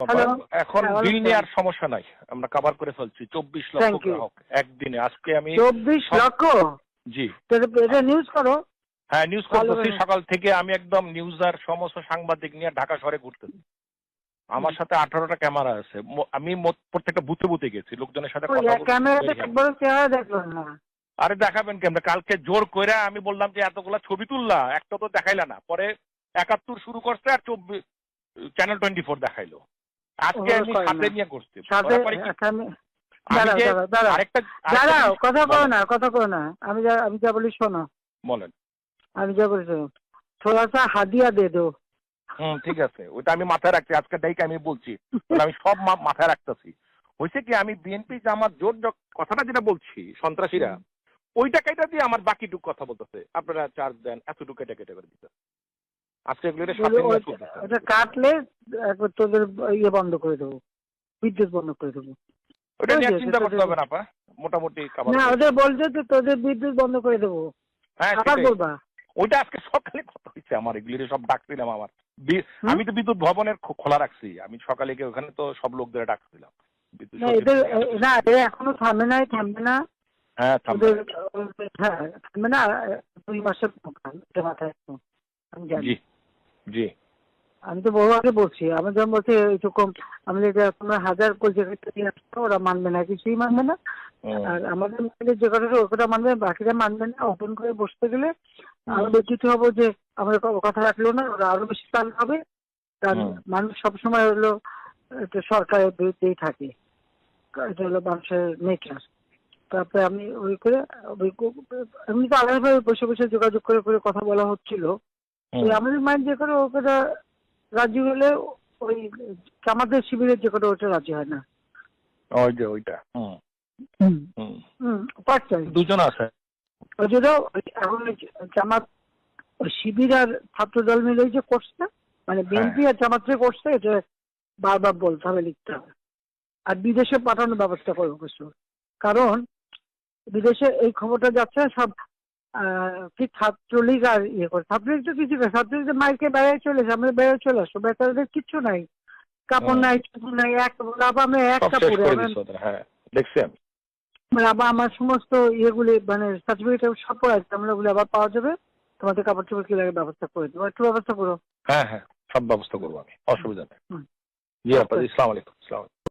Hello. এখন হ্যাঁ, বিল ওয়ালাইকুম নিয়ে সালাম। আর সমস্যা নাই, আমরা কভার করে ফেলছি 24 লক্ষ থ্যাংক ইউ। গ্রাহক একদিনে। আজকে আমি 24 লক্ষ? জি এটা নিউজ করো। হ্যাঁ নিউজ ভালো করতেছি, করে। সকাল থেকে আমি একদম নিউজ আর সমস্ত সাংবাদিক নিয়ে ঢাকা শহরে ঘুরতেছি। আমার সাথে 18টা ক্যামেরা আছে, আমি প্রত্যেকটা বুথে বুথে গেছি, লোকজনের সাথে কথা বলছি। ক্যামেরাতে একবারও চেহারা দেখলাম না। আরে দেখাবেন কেমন, কালকে জোর করে আমি বললাম যে এতগুলা ছবি তুললা, একটা তো দেখাইলা না। পরে 71 শুরু করছে আর 24 চ্যানেল 24 দেখাইলো। আজকে আমি সাথে নিয়ে করছি। সাথে আমি যে আরেকটা দাঁড়াও, কথা করো না। আমি যা বলি শোনো। বলেন। আমি যা বলছি থোড়া সা হাদিয়া দে দো। ঠিক আছে, ওইটা আমি মাথায় রাখছি। আজকে ডাইকে আমি বলছি, আমি সব মাথায় রাখতেছি। হয়েছে কি, আমি বিএনপি জামাত জোট কথাটা যেটা বলছি, সন্ত্রাসীরা ওইটা কেটে দিয়ে আমার বাকিটুক কথা বলতেছে, আপনারা চার্জ দেন, এতটুকু কেটে কেটে করে দিতে। আজকে এগুলো সাথে নিয়ে চলতেছে। ওটা কাটলে একবার তোদের ইয়ে বন্ধ করে দেবো, বিদ্যুৎ বন্ধ করে দেবো। ওটা নিয়ে চিন্তা করতে হবে না আপা, মোটামুটি না, ওদের বলছে যে তোদের বিদ্যুৎ বন্ধ করে দেবো। হ্যাঁ আবার বলবা। ওইটা আজকে সকালে কথা হয়েছে আমার, এগুলি সব ডাকছিলাম আমার। আমি তো বিদ্যুৎ ভবনের খোলা রাখছি, আমি সকালে গিয়ে ওখানে তো সব লোকদের ডাকছিলাম। না, এখনো থামবে না। হ্যাঁ থামবে না। 2 মাসের মাথায় আমি জানি। জি জি আমি তো বহু আগে বলছি, আমি যখন বলছি এইরকম আমাদের তোমরা 1000 কোটি ওরা মানবে না, কিছুই মানবে না। আর আমাদের মধ্যে যে কথাটা ওটা মানবে, বাকিরা মানবে না। ওপেন করে বসতে গেলে আরো ব্যতীত হবো যে আমাদের কথা রাখলো না, ওরা আরো বেশি টান হবে। কারণ মানুষ সবসময় হলো সরকারের বিরুদ্ধেই থাকে, এটা হলো মানুষের নেচার। তারপরে আমি ওই করে এমনি তো আলাদাভাবে বসে বসে যোগাযোগ করে করে কথা বলা হচ্ছিল। আমাদের মাইন্ড যে করে ওটা রাজি হলে ওই আমাদের শিবিরের যে করে ওটা রাজি হয় না। ওইটা দুজন আছে এখন জামাত শিবির আর ছাত্র দল মিলে যে করছে, মানে বিএনপি আর জামাত করছে, এটা বারবার বলতে হবে, লিখতে হবে। আর বিদেশে পাঠানোর ব্যবস্থা করবো কিছু, কারণ বিদেশে এই খবরটা যাচ্ছে সব কি ছাত্রলীগ আর ইয়ে করে। ছাত্রলীগ তো কিছু করে, ছাত্রলীগ মাইকে বেড়ায় চলেছে, আমরা বেড়ে চলে আসবো, বেচারাদের কিচ্ছু নাই, কাপড় নাই, চুপড় নাই, আমরা এক কাপড়ে আবার আমার সমস্ত ইয়েগুলি মানে সার্টিফিকেট সব আছে, আমরা ওগুলো আবার পাওয়া যাবে। তোমাদের কাপড় চোপড় কি লাগে ব্যবস্থা করে দেবো, একটু ব্যবস্থা করো। হ্যাঁ সব ব্যবস্থা করবো আমি, অসুবিধা নেই। জি আপা, আসসালামু আলাইকুম।